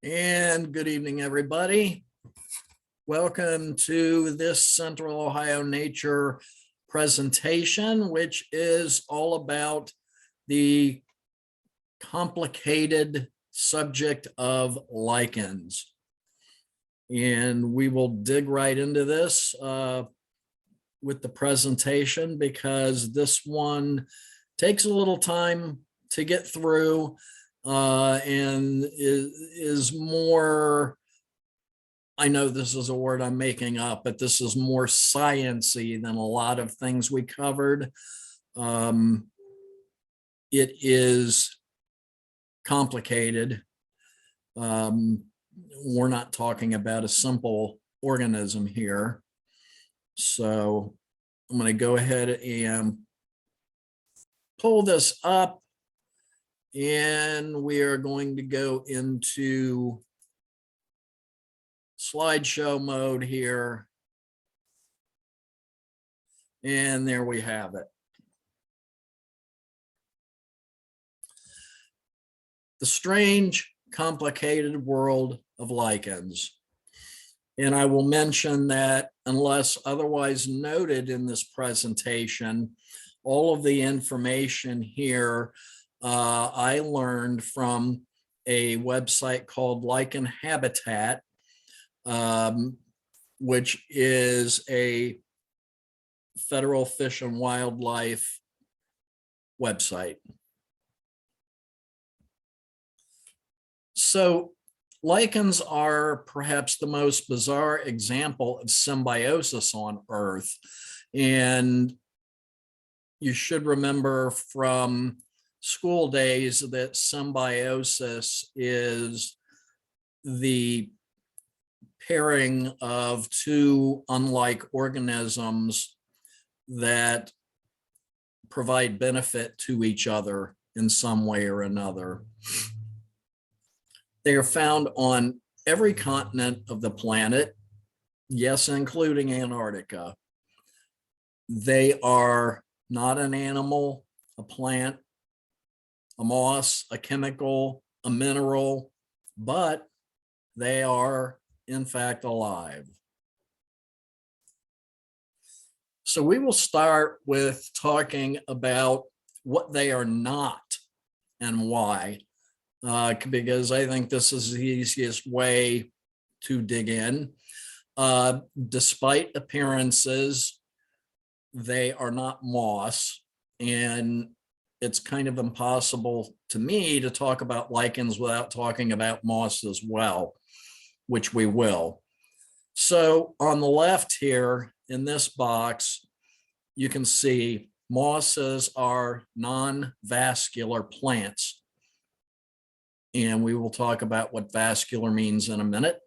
And good evening, everybody. Welcome to this Central Ohio Nature presentation, which is all about the complicated subject of lichens. And we will dig right into this with the presentation because this one takes a little time to get through and is more, I know this is a word I'm making up, but this is more science-y than a lot of things we covered. It is complicated. We're not talking about a simple organism here. So I'm going to go ahead and pull this up, and we are going to go into slideshow mode here. And there we have it. The strange, complicated world of lichens. And I will mention that unless otherwise noted in this presentation, all of the information here I learned from a website called Lichen Habitat, which is a federal fish and wildlife website. So lichens are perhaps the most bizarre example of symbiosis on Earth. And you should remember from school days that symbiosis is the pairing of two unlike organisms that provide benefit to each other in some way or another. They are found on every continent of the planet, yes, including Antarctica. They are not an animal, a plant, a moss, a chemical, a mineral, but they are in fact alive. So we will start with talking about what they are not and why, because I think this is the easiest way to dig in. Despite appearances, they are not moss, and it's kind of impossible to me to talk about lichens without talking about moss as well, which we will. So on the left here in this box, you can see mosses are non-vascular plants. And we will talk about what vascular means in a minute.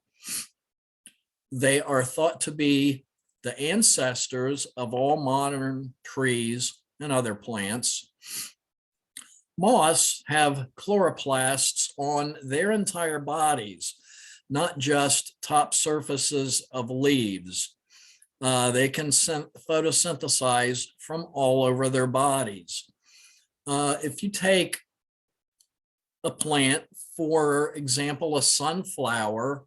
They are thought to be the ancestors of all modern trees and other plants. Moss have chloroplasts on their entire bodies, not just top surfaces of leaves. They can photosynthesize from all over their bodies. If you take a plant, for example, a sunflower,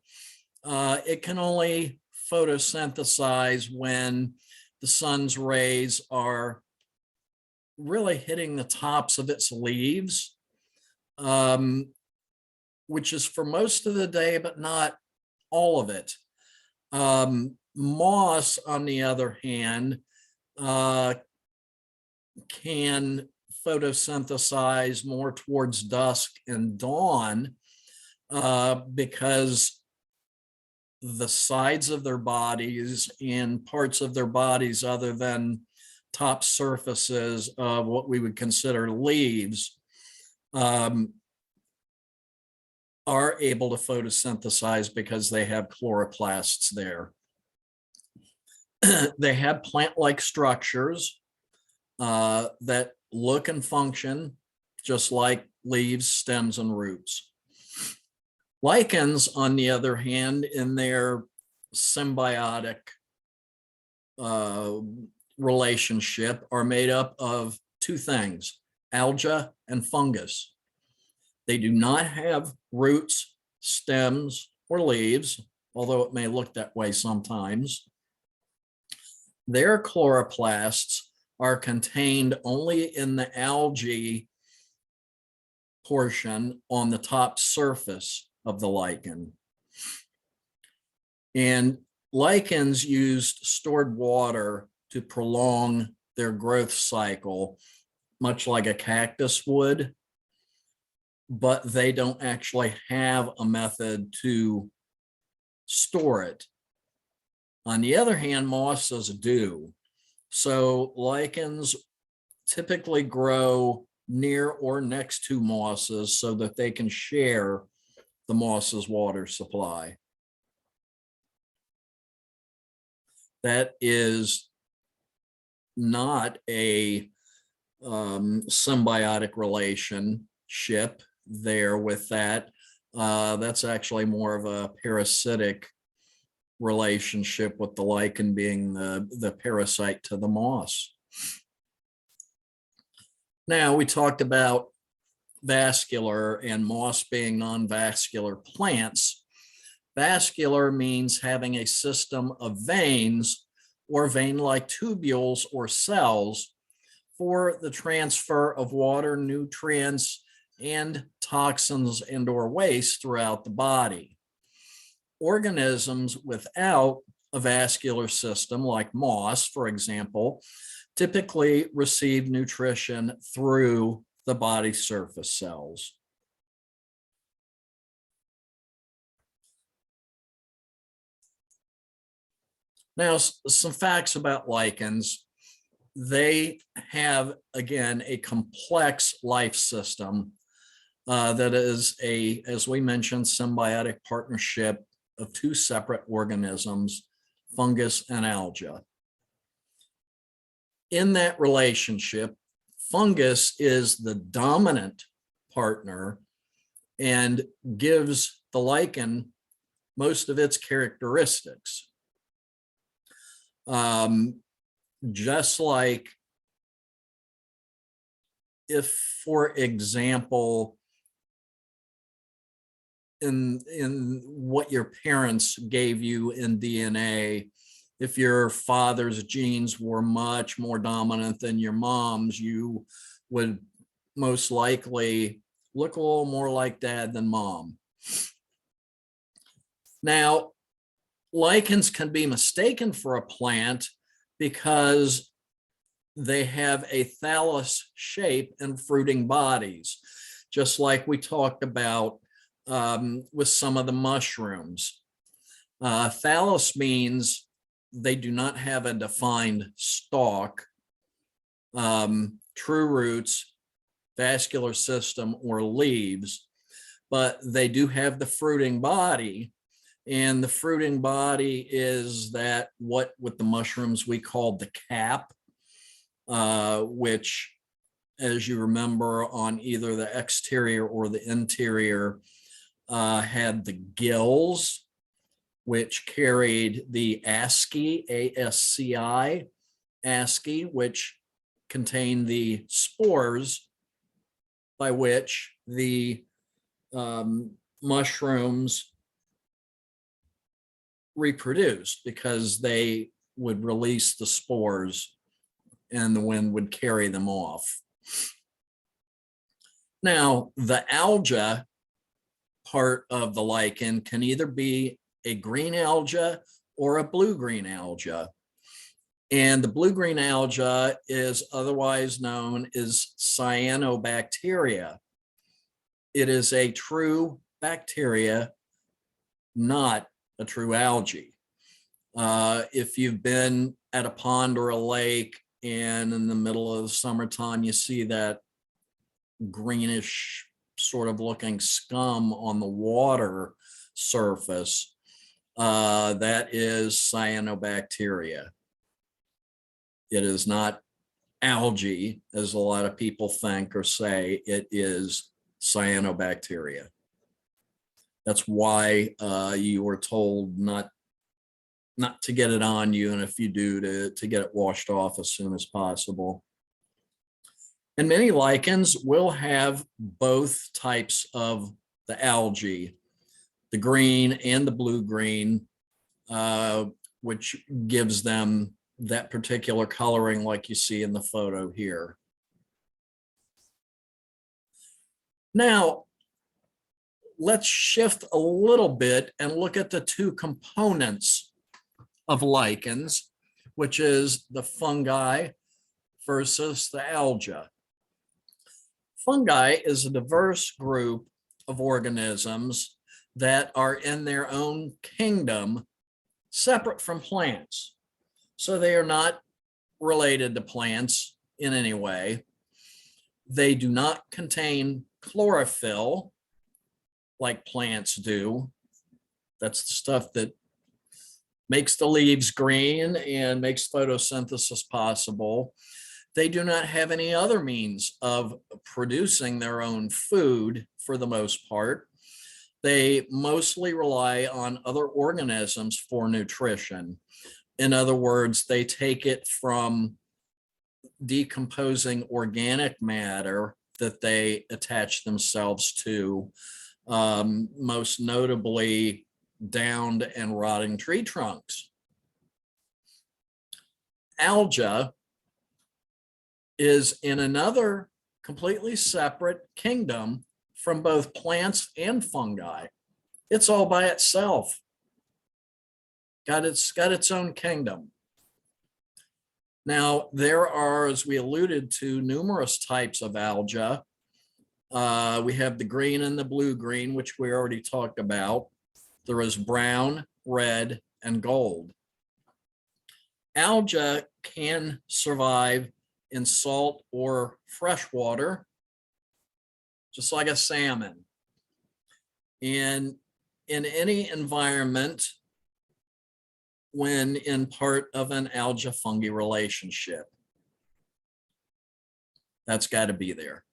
it can only photosynthesize when the sun's rays are really hitting the tops of its leaves, which is for most of the day, but not all of it. Moss, on the other hand, can photosynthesize more towards dusk and dawn because the sides of their bodies and parts of their bodies other than top surfaces of what we would consider leaves are able to photosynthesize because they have chloroplasts there. They have plant-like structures that look and function just like leaves, stems, and roots. Lichens, on the other hand, in their symbiotic relationship, are made up of two things: alga and fungus. They do not have roots, stems, or leaves, although it may look that way sometimes. Their chloroplasts are contained only in the algae portion on the top surface of the lichen. And lichens used stored water to prolong their growth cycle, much like a cactus would, but they don't actually have a method to store it. On the other hand, mosses do. So lichens typically grow near or next to mosses so that they can share the moss's water supply. That is not a symbiotic relationship there with that. That's actually more of a parasitic relationship, with the lichen being the parasite to the moss. Now, we talked about vascular and moss being non-vascular plants. Vascular means having a system of veins or vein-like tubules or cells for the transfer of water, nutrients, and toxins and or waste throughout the body. Organisms without a vascular system, like moss, for example, typically receive nutrition through the body surface cells. Now, some facts about lichens. They have, again, a complex life system that is as we mentioned, symbiotic partnership of two separate organisms, fungus and alga. In that relationship, fungus is the dominant partner and gives the lichen most of its characteristics. Just like if, for example, in what your parents gave you in DNA, if your father's genes were much more dominant than your mom's, you would most likely look a little more like dad than mom. Now, lichens can be mistaken for a plant because they have a thallus shape and fruiting bodies, just like we talked about with some of the mushrooms. Thallus means they do not have a defined stalk, true roots, vascular system, or leaves, but they do have the fruiting body. And the fruiting body is that what with the mushrooms we called the cap, which, as you remember, on either the exterior or the interior had the gills, which carried the asci, ASCI, asci, which contained the spores by which the mushrooms reproduced, because they would release the spores and the wind would carry them off. Now, the alga part of the lichen can either be a green alga or a blue-green alga. And the blue-green alga is otherwise known as cyanobacteria. It is a true bacteria, not a true algae. If you've been at a pond or a lake and in the middle of the summertime, you see that greenish sort of looking scum on the water surface, that is cyanobacteria. It is not algae, as a lot of people think or say. It is cyanobacteria. That's why you were told not to get it on you, and if you do, to get it washed off as soon as possible. And many lichens will have both types of the algae. the green and the blue-green, which gives them that particular coloring like you see in the photo here. Now, let's shift a little bit and look at the two components of lichens, which is the fungi versus the alga. Fungi is a diverse group of organisms that are in their own kingdom, separate from plants. So they are not related to plants in any way. They do not contain chlorophyll like plants do. That's the stuff that makes the leaves green and makes photosynthesis possible. They do not have any other means of producing their own food for the most part. They mostly rely on other organisms for nutrition. In other words, they take it from decomposing organic matter that they attach themselves to, most notably downed and rotting tree trunks. Alga is in another completely separate kingdom from both plants and fungi. It's all by itself. Got its own kingdom. Now, there are, as we alluded to, numerous types of alga. We have the green and the blue-green, which we already talked about. There is brown, red, and gold. Alga can survive in salt or fresh water, just like a salmon. And in any environment, when in part of an alga-fungi relationship, that's got to be there.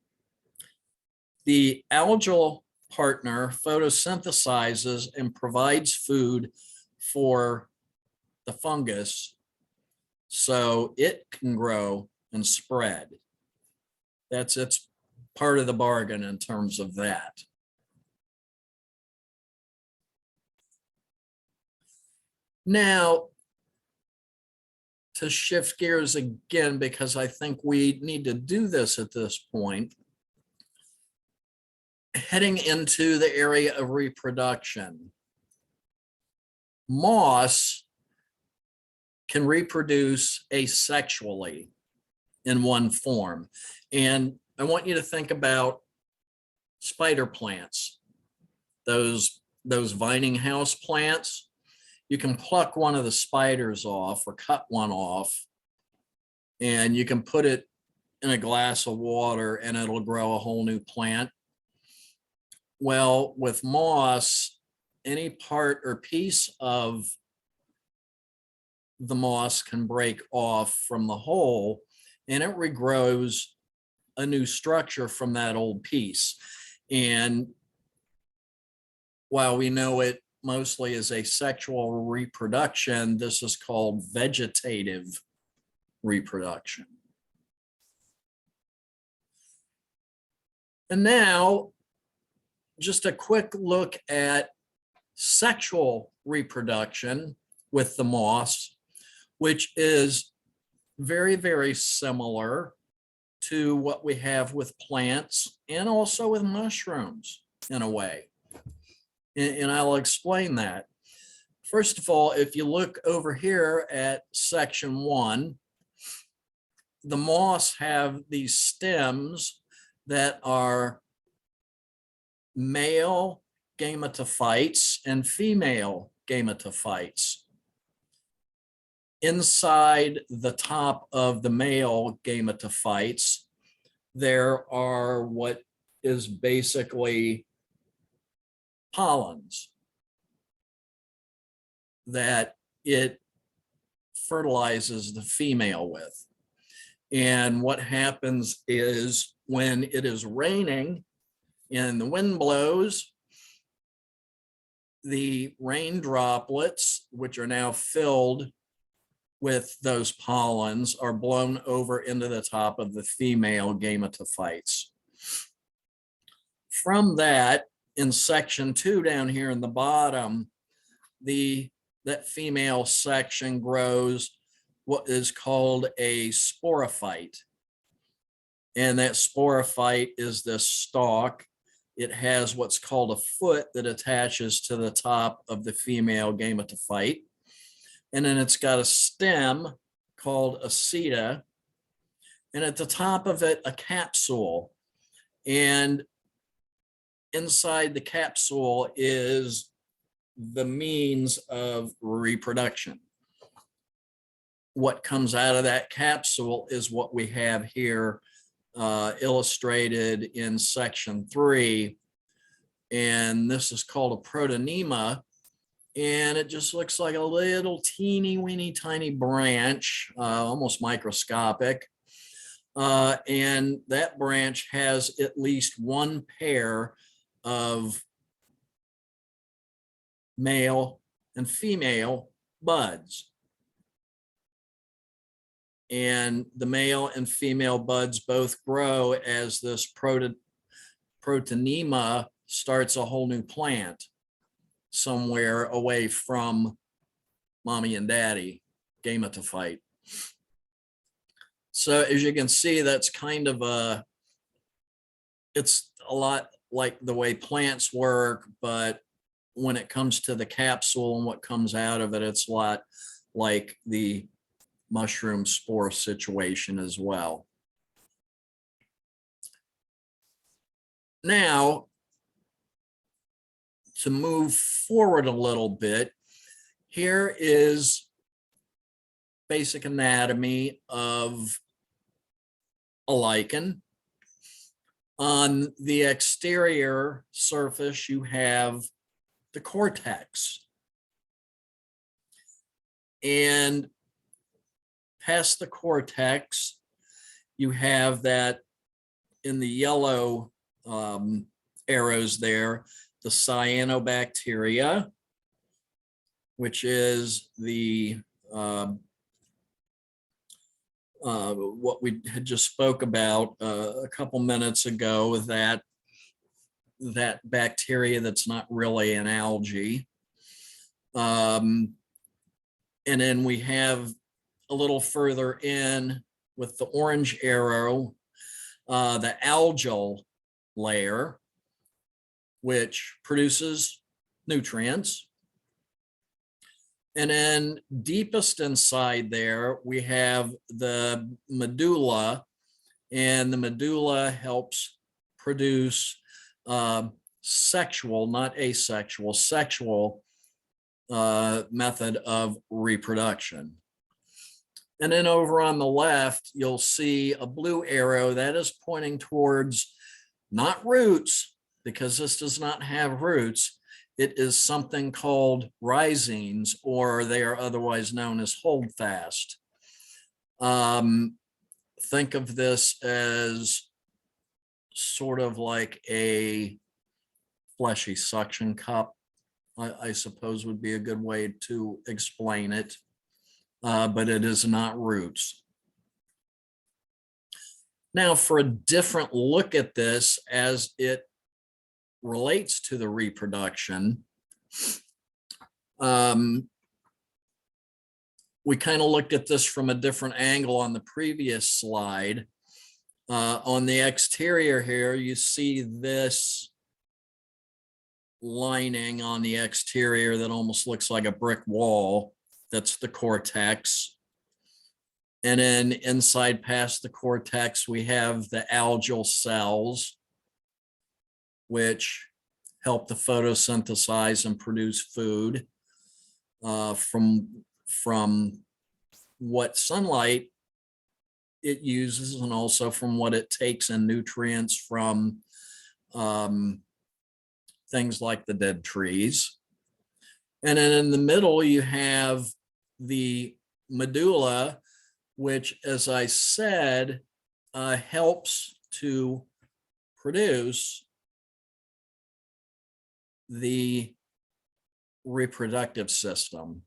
The algal partner photosynthesizes and provides food for the fungus so it can grow and spread. It's part of the bargain in terms of that. Now, to shift gears again, because I think we need to do this at this point, heading into the area of reproduction. Moss can reproduce asexually in one form. And I want you to think about spider plants, those vining house plants. You can pluck one of the spiders off or cut one off, and you can put it in a glass of water and it'll grow a whole new plant. Well, with moss, any part or piece of the moss can break off from the whole, and it regrows a new structure from that old piece. And while we know it mostly as asexual reproduction, this is called vegetative reproduction. And now, just a quick look at sexual reproduction with the moss, which is very, very similar to what we have with plants and also with mushrooms in a way. And I'll explain that. First of all, if you look over here at section 1, the moss have these stems that are male gametophytes and female gametophytes. Inside the top of the male gametophytes, there are what is basically pollens that it fertilizes the female with. And what happens is when it is raining and the wind blows, the rain droplets, which are now filled with those pollens, are blown over into the top of the female gametophytes. From that, in section 2 down here in the bottom, that female section grows what is called a sporophyte. And that sporophyte is this stalk. It has what's called a foot that attaches to the top of the female gametophyte. And then it's got a stem called a seta. And at the top of it, a capsule. And inside the capsule is the means of reproduction. What comes out of that capsule is what we have here illustrated in section 3. And this is called a protonema. And it just looks like a little teeny weeny tiny branch, almost microscopic. And that branch has at least one pair of male and female buds. And the male and female buds both grow as this protonema starts a whole new plant somewhere away from mommy and daddy gametophyte. So as you can see, that's kind of it's a lot like the way plants work, but when it comes to the capsule and what comes out of it, it's a lot like the mushroom spore situation as well. Now, to move forward a little bit, here is basic anatomy of a lichen. On the exterior surface, you have the cortex. And past the cortex, you have that in the yellow arrows there, the cyanobacteria, which is the what we had just spoke about a couple minutes ago, with that bacteria that's not really an algae. And then we have a little further in with the orange arrow, the algal layer, which produces nutrients. And then deepest inside there, we have the medulla, and the medulla helps produce sexual, not asexual, sexual method of reproduction. And then over on the left, you'll see a blue arrow that is pointing towards not roots, because this does not have roots. It is something called rhizines, or they are otherwise known as holdfast. Think of this as sort of like a fleshy suction cup, I suppose would be a good way to explain it, but it is not roots. Now, for a different look at this as it relates to the reproduction, we kind of looked at this from a different angle on the previous slide. On the exterior here, you see this lining on the exterior that almost looks like a brick wall. That's the cortex. And then inside past the cortex, we have the algal cells, which help to photosynthesize and produce food from what sunlight it uses, and also from what it takes in nutrients from things like the dead trees. And then in the middle, you have the medulla, which, as I said, helps to produce the reproductive system,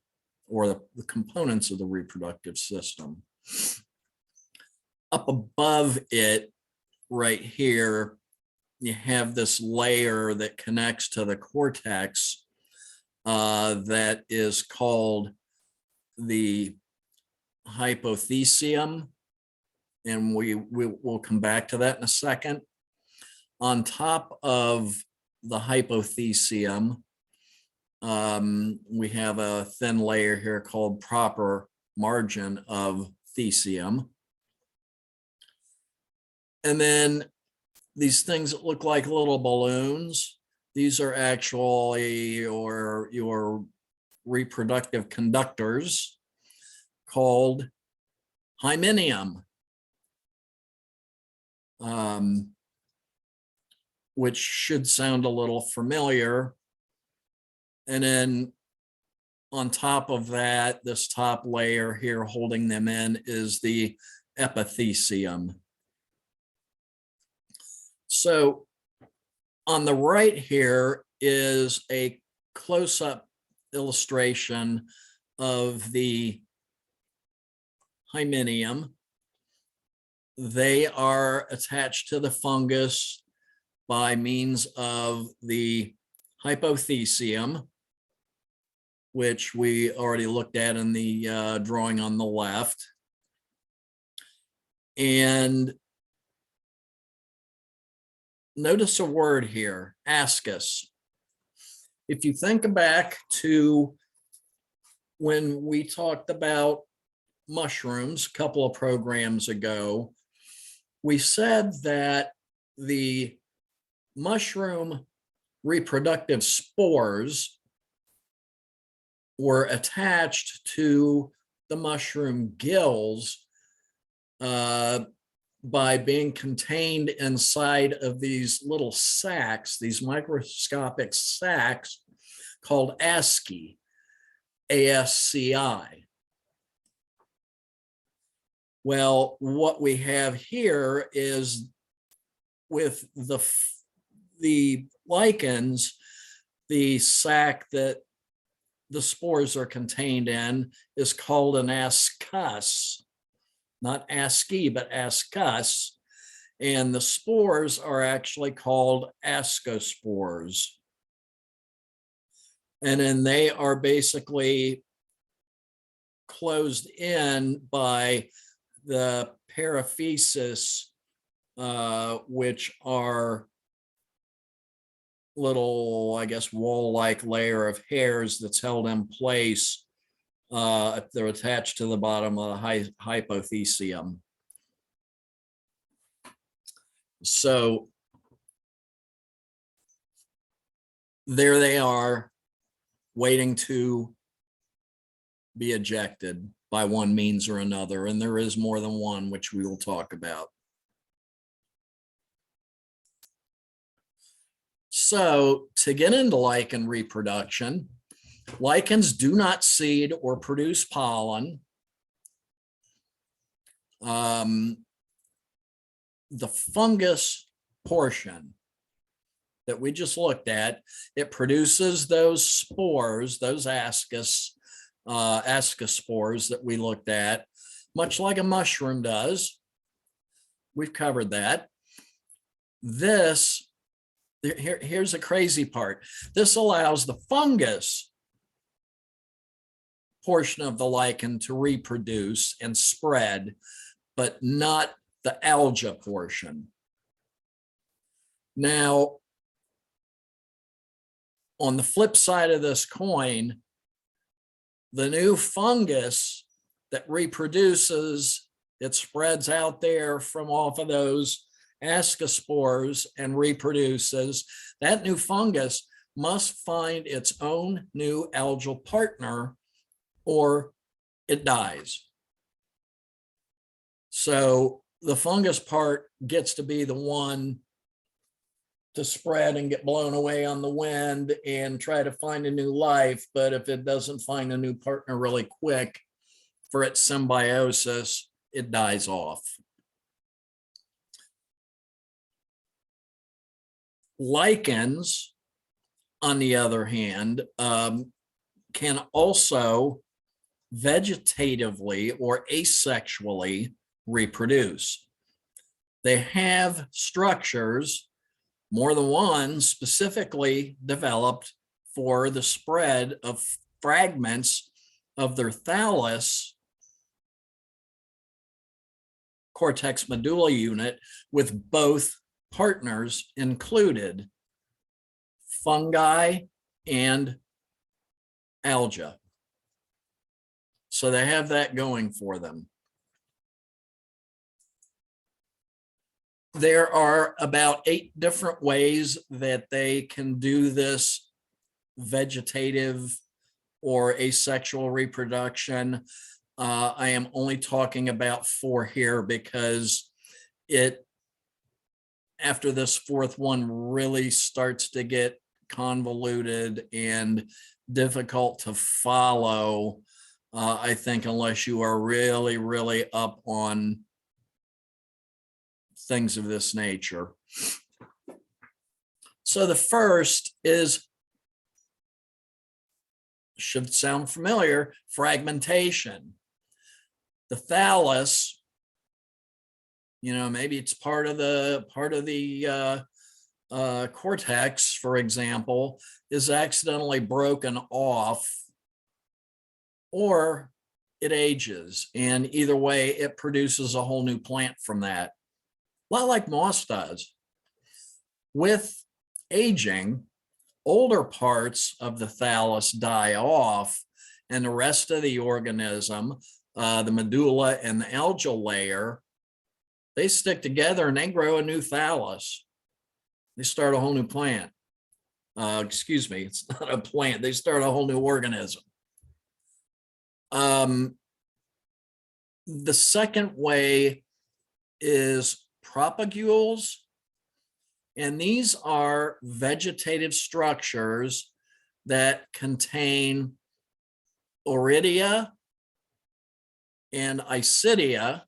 or the components of the reproductive system. Up above it right here you have this layer that connects to the cortex that is called the hypothecium, and we'll come back to that in a second. On top of the hypothecium, we have a thin layer here called proper margin of thecium. And then these things that look like little balloons, these are actually your reproductive conductors called hymenium, which should sound a little familiar. And then on top of that, this top layer here holding them in is the epithecium. So on the right here is a close-up illustration of the hymenium. They are attached to the fungus by means of the hypothecium, which we already looked at in the drawing on the left. And notice a word here, ascus. If you think back to when we talked about mushrooms a couple of programs ago, we said that the mushroom reproductive spores were attached to the mushroom gills by being contained inside of these little sacs, these microscopic sacs called asci, ASCI. Well, what we have here is with the lichens, the sac that the spores are contained in is called an ascus, not asci, but ascus. And the spores are actually called ascospores. And then they are basically closed in by the paraphysis, which are little, I guess, wall-like layer of hairs that's held in place. They're attached to the bottom of the hypothecium. So there they are, waiting to be ejected by one means or another, and there is more than one, which we will talk about. So to get into lichen reproduction, lichens do not seed or produce pollen. The fungus portion that we just looked at, it produces those spores, those ascus spores that we looked at, much like a mushroom does. We've covered that. Here's the crazy part. This allows the fungus portion of the lichen to reproduce and spread, but not the alga portion. Now, on the flip side of this coin, the new fungus that reproduces, it spreads out there from off of those ascospores and reproduces. That new fungus must find its own new algal partner or it dies. So the fungus part gets to be the one to spread and get blown away on the wind and try to find a new life. But if it doesn't find a new partner really quick for its symbiosis, it dies off. Lichens, on the other hand, can also vegetatively or asexually reproduce. They have structures more than one specifically developed for the spread of fragments of their thallus cortex medulla unit, with both partners included, fungi and alga. So they have that going for them. There are about 8 different ways that they can do this vegetative or asexual reproduction. I am only talking about 4 here because after this 4th one really starts to get convoluted and difficult to follow, I think, unless you are really, really up on things of this nature. So the first is, should sound familiar, fragmentation. The thallus, maybe it's part of the cortex, for example, is accidentally broken off, or it ages, and either way it produces a whole new plant from that, a lot like moss does. With aging, older parts of the thallus die off, and the rest of the organism, the medulla and the algal layer, they stick together and they grow a new thallus. They start a whole new plant. Excuse me, it's not a plant. They start a whole new organism. The second way is propagules. And these are vegetative structures that contain oridia and isidia,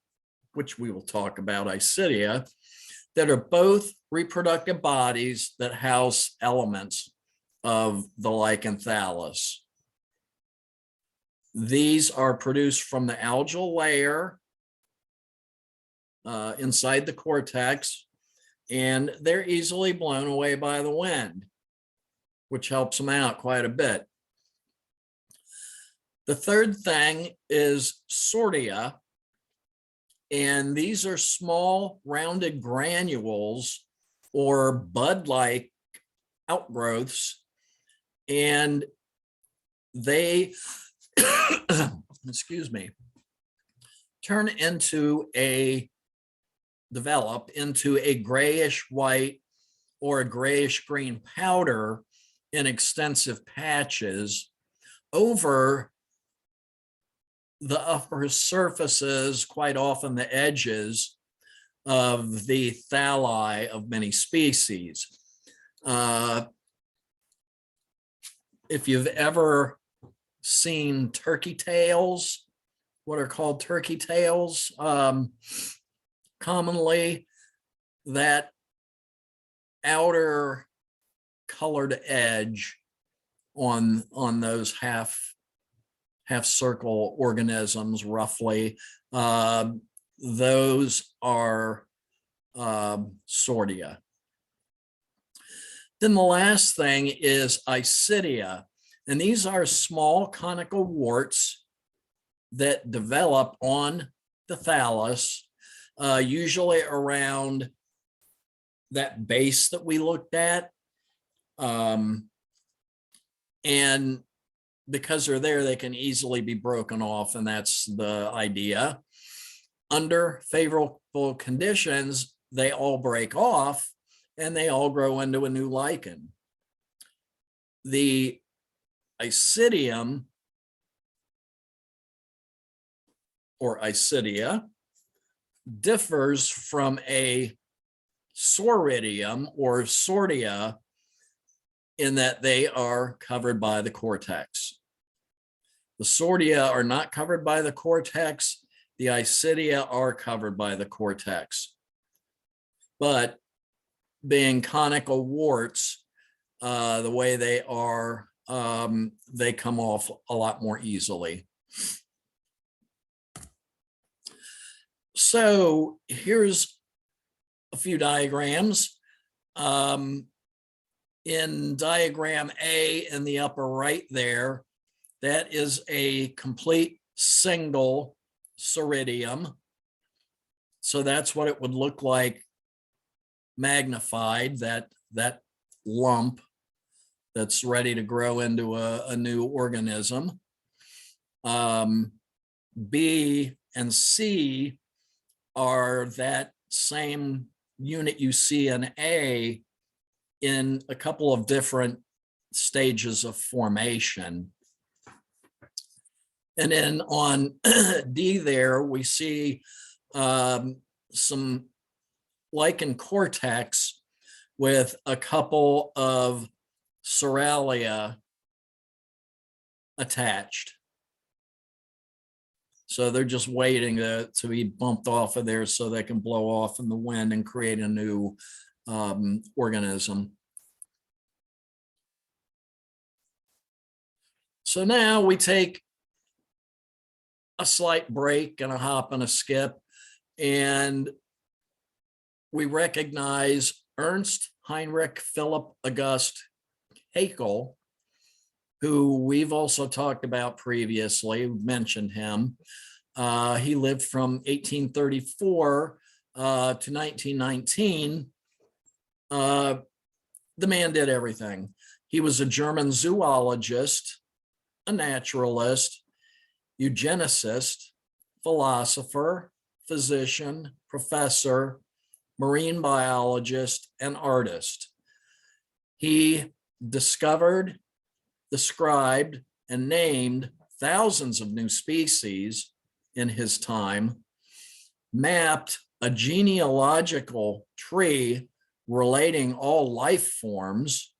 which we will talk about, isidia, that are both reproductive bodies that house elements of the lichen thallus. These are produced from the algal layer inside the cortex, and they're easily blown away by the wind, which helps them out quite a bit. The third thing is sordia, and these are small rounded granules or bud-like outgrowths, and they excuse me, develop into a grayish white or a grayish green powder in extensive patches over the upper surfaces, quite often the edges of the thalli of many species. If you've ever seen turkey tails, what are called turkey tails, commonly that outer colored edge on those half circle organisms, roughly, those are sordia. Then the last thing is isidia, and these are small conical warts that develop on the thallus, usually around that base that we looked at. And because they're there, they can easily be broken off, and that's the idea. Under favorable conditions, they all break off and they all grow into a new lichen. The isidium, or isidia, differs from a soridium or sordia in that they are covered by the cortex. The sordia are not covered by the cortex. The isidia are covered by the cortex. But being conical warts, the way they are, they come off a lot more easily. So here's a few diagrams. In diagram A in the upper right there, that is a complete single ceridium. So that's what it would look like magnified, that lump that's ready to grow into a new organism. B and C are that same unit you see in A in a couple of different stages of formation. And then on D there, we see some lichen cortex with a couple of cerealia attached. So they're just waiting to be bumped off of there so they can blow off in the wind and create a new organism. So now we take a slight break and a hop and a skip, and we recognize Ernst Heinrich Philipp August Haeckel, who we've also talked about previously, mentioned him. He lived from 1834 to 1919. The man did everything. He was a German zoologist, a naturalist, eugenicist, philosopher, physician, professor, marine biologist, and artist. He discovered, described, and named thousands of new species in his time, mapped a genealogical tree relating all life forms,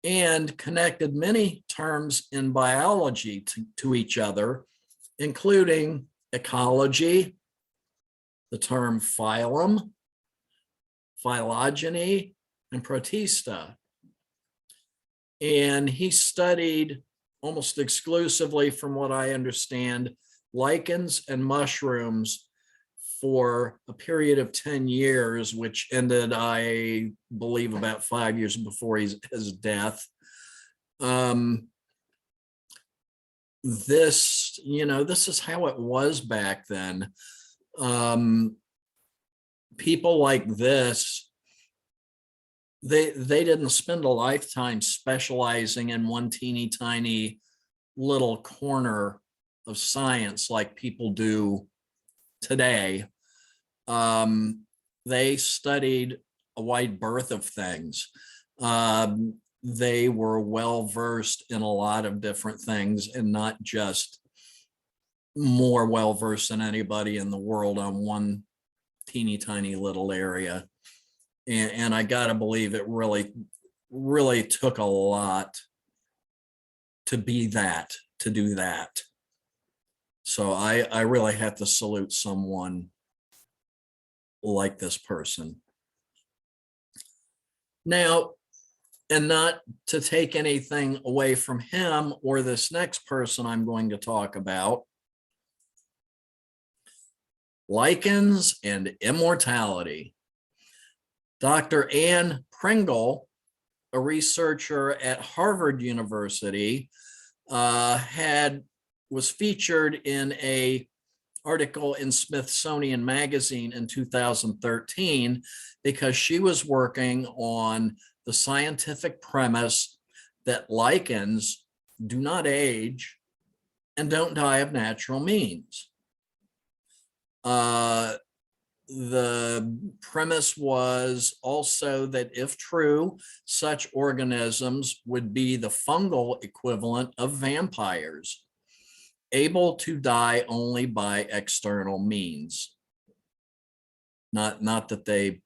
and connected many terms in biology to each other, including ecology, the term phylum, phylogeny, and protista. And he studied almost exclusively, from what I understand, lichens and mushrooms for a period of 10 years, which ended, I believe, about 5 years before his death. This is how it was back then. People like this, they didn't spend a lifetime specializing in one teeny tiny little corner of science like people do today. They studied a wide berth of things. They were well versed in a lot of different things, and not just more well versed than anybody in the world on one teeny tiny little area. And I gotta believe it really took a lot to be that, to do that. So I really have to salute someone like this person. Now, and not to take anything away from him or this next person I'm going to talk about, lichens and immortality. Dr. Anne Pringle, a researcher at Harvard University, was featured in an article in Smithsonian Magazine in 2013 because she was working on the scientific premise that lichens do not age and don't die of natural means. The premise was also that, if true, such organisms would be the fungal equivalent of vampires, able to die only by external means. Not that they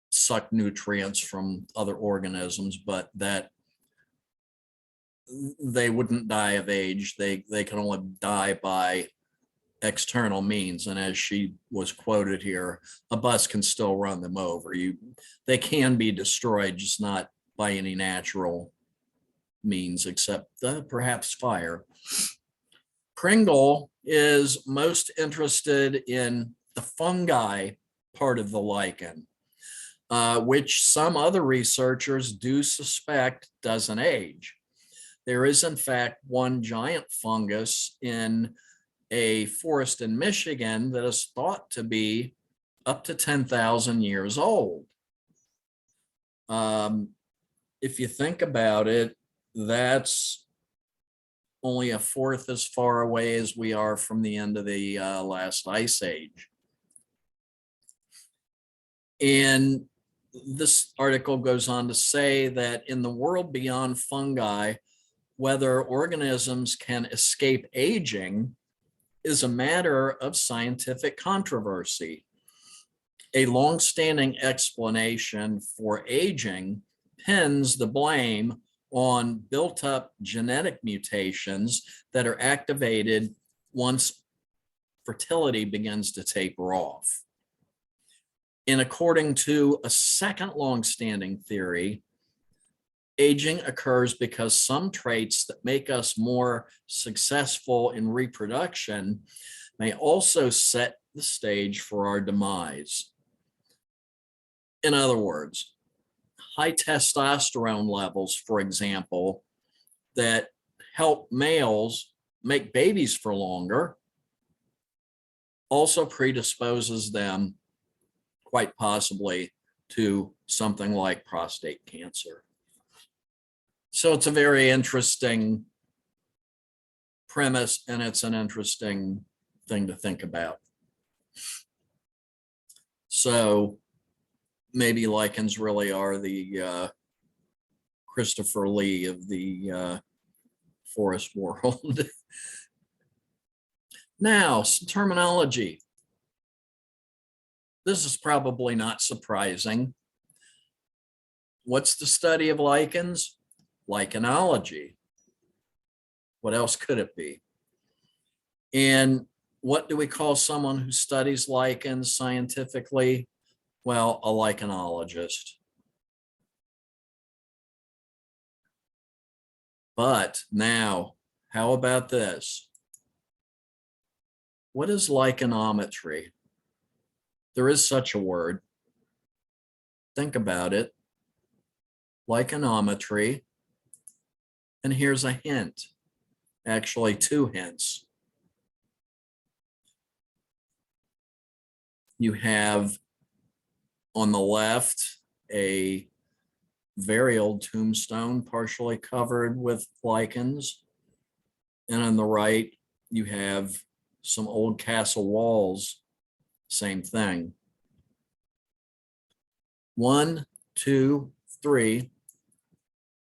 suck nutrients from other organisms, but that they wouldn't die of age. They can only die by external means. And as she was quoted here, a bus can still run them over. They can be destroyed, just not by any natural means, except perhaps fire. Pringle is most interested in the fungi part of the lichen. which some other researchers do suspect doesn't age. There is, in fact, one giant fungus in a forest in Michigan that is thought to be up to 10,000 years old. If you think about it, that's only a fourth as far away as we are from the end of the last ice age. And this article goes on to say that in the world beyond fungi, whether organisms can escape aging is a matter of scientific controversy. A long-standing explanation for aging pins the blame on built-up genetic mutations that are activated once fertility begins to taper off. And according to a second long-standing theory, aging occurs because some traits that make us more successful in reproduction may also set the stage for our demise. In other words, high testosterone levels, for example, that help males make babies for longer, also predisposes them quite possibly to something like prostate cancer. So it's a very interesting premise, and it's an interesting thing to think about. So maybe lichens really are the Christopher Lee of the forest world. Now, some terminology. This is probably not surprising. What's the study of lichens? Lichenology. What else could it be? And what do we call someone who studies lichens scientifically? Well, a lichenologist. But now, how about this? What is lichenometry? There is such a word. Think about it. Lichenometry. And here's a hint, actually 2 hints. You have on the left a very old tombstone partially covered with lichens. And on the right, you have some old castle walls, same thing. 1, 2, 3.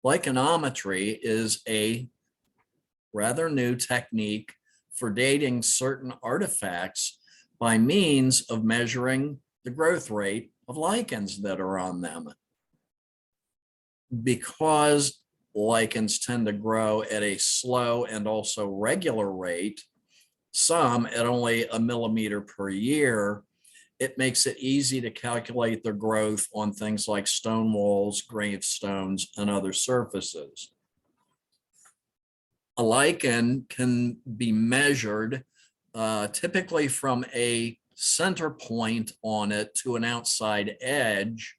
Lichenometry is a rather new technique for dating certain artifacts by means of measuring the growth rate of lichens that are on them. Because lichens tend to grow at a slow and also regular rate, some at only 1 millimeter per year, it makes it easy to calculate their growth on things like stone walls, gravestones, and other surfaces. A lichen can be measured typically from a center point on it to an outside edge,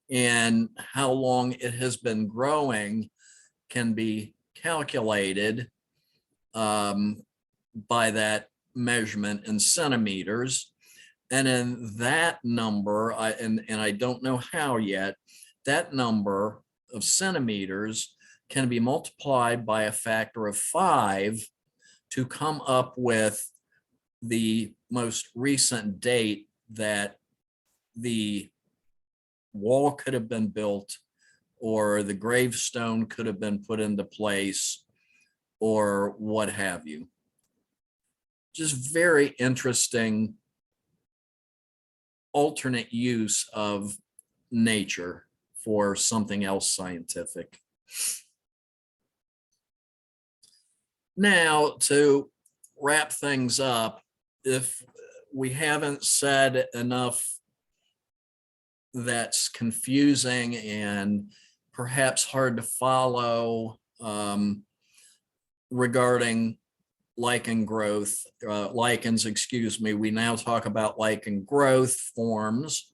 and how long it has been growing can be calculated by that measurement in centimeters. And in that number, and I don't know how yet, that number of centimeters can be multiplied by a factor of 5 to come up with the most recent date that the wall could have been built, or the gravestone could have been put into place, or what have you. Just very interesting alternate use of nature for something else scientific. Now, to wrap things up, if we haven't said enough that's confusing and perhaps hard to follow regarding lichen growth, lichens, excuse me, we now talk about lichen growth forms.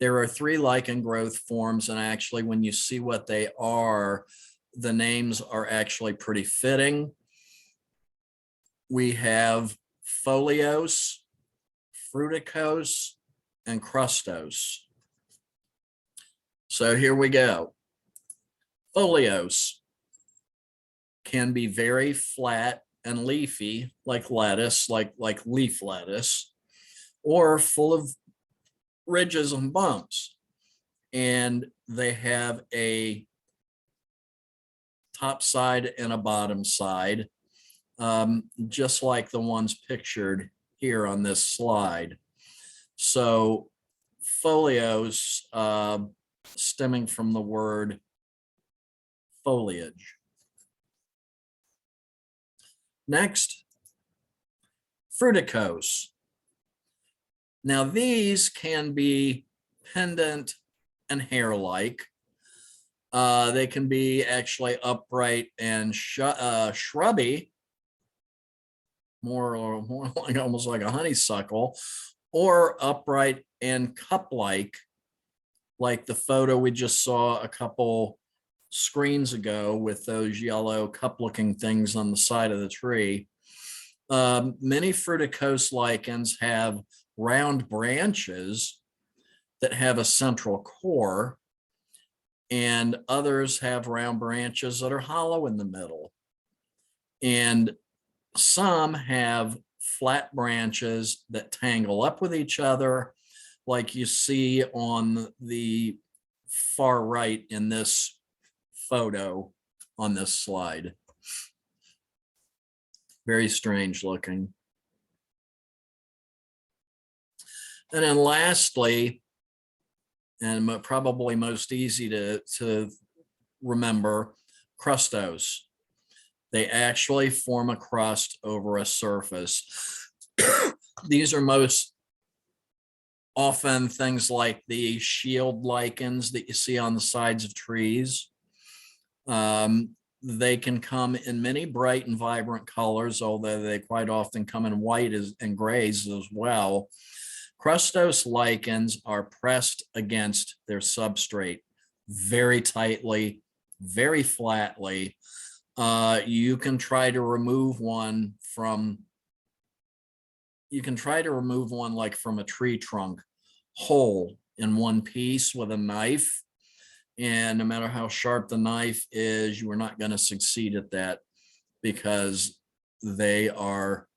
There are 3 lichen growth forms, and actually when you see what they are, the names are actually pretty fitting. We have foliose, fruticose, and crustose. So here we go. Foliose can be very flat and leafy, like lettuce, like leaf lettuce, or full of ridges and bumps. And they have a top side and a bottom side, just like the ones pictured here on this slide. So foliose, stemming from the word foliage. Next, fruticose. Now these can be pendant and hair-like. They can be actually upright and shrubby, more like almost like a honeysuckle, or upright and cup-like, like the photo we just saw a couple screens ago with those yellow cup-looking things on the side of the tree. Many fruticose lichens have round branches that have a central core, and others have round branches that are hollow in the middle. And some have flat branches that tangle up with each other, like you see on the far right in this photo on this slide. Very strange looking. And then lastly, and probably most easy to remember, crustose. They actually form a crust over a surface. These are most often things like the shield lichens that you see on the sides of trees. They can come in many bright and vibrant colors, although they quite often come in white and grays as well. Crustose lichens are pressed against their substrate very tightly, very flatly. You can try to remove one like from a tree trunk whole in one piece with a knife. And no matter how sharp the knife is, you are not going to succeed at that, because they are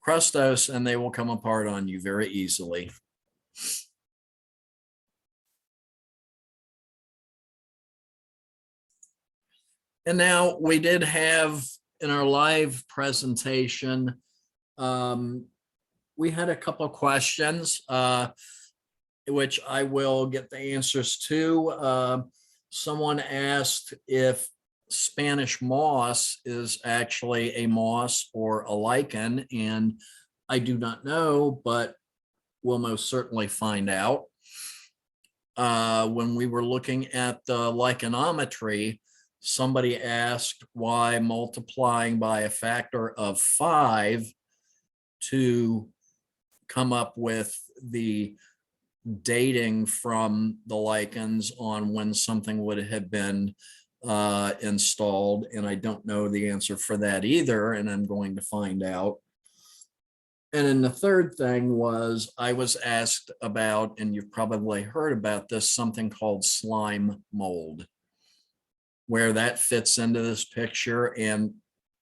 crustose and they will come apart on you very easily. And now we did have in our live presentation, we had a couple of questions, which I will get the answers to. Someone asked if Spanish moss is actually a moss or a lichen, and I do not know, but we'll most certainly find out. When we were looking at the lichenometry, somebody asked why multiplying by a factor of 5 to come up with the dating from the lichens on when something would have been installed. And I don't know the answer for that either, and I'm going to find out. And then the third thing was I was asked about, and you've probably heard about this, something called slime mold, where that fits into this picture, and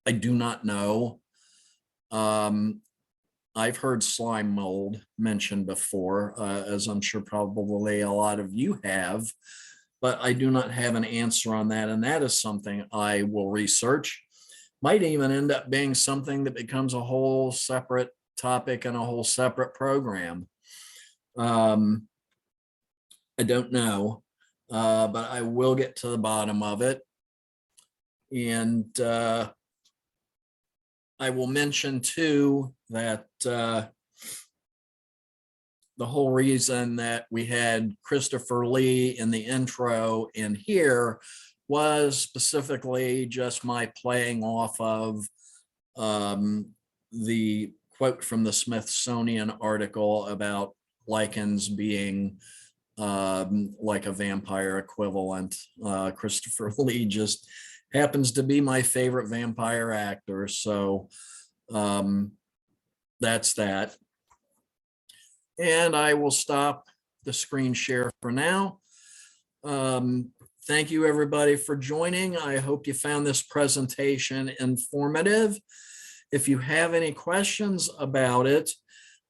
I do not know. I've heard slime mold mentioned before, as I'm sure probably a lot of you have, but I do not have an answer on that, and that is something I will research. Might even end up being something that becomes a whole separate topic and a whole separate program. I don't know, but I will get to the bottom of it. And I will mention too that the whole reason that we had Christopher Lee in the intro in here was specifically just my playing off of the quote from the Smithsonian article about lichens being like a vampire equivalent. Christopher Lee just happens to be my favorite vampire actor. So that's that. And I will stop the screen share for now. Thank you, everybody, for joining. I hope you found this presentation informative. If you have any questions about it,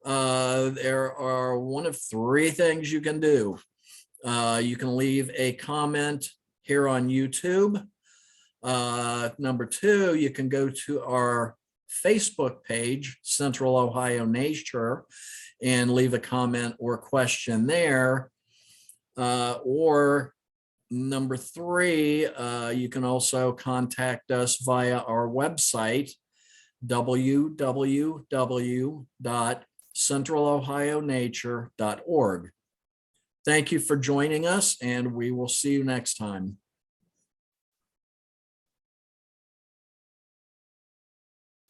there are one of three things you can do. You can leave a comment here on YouTube. Number two, you can go to our Facebook page, Central Ohio Nature, and leave a comment or question there. Or number three, you can also contact us via our website, www.centralohionature.org. Thank you for joining us, and we will see you next time.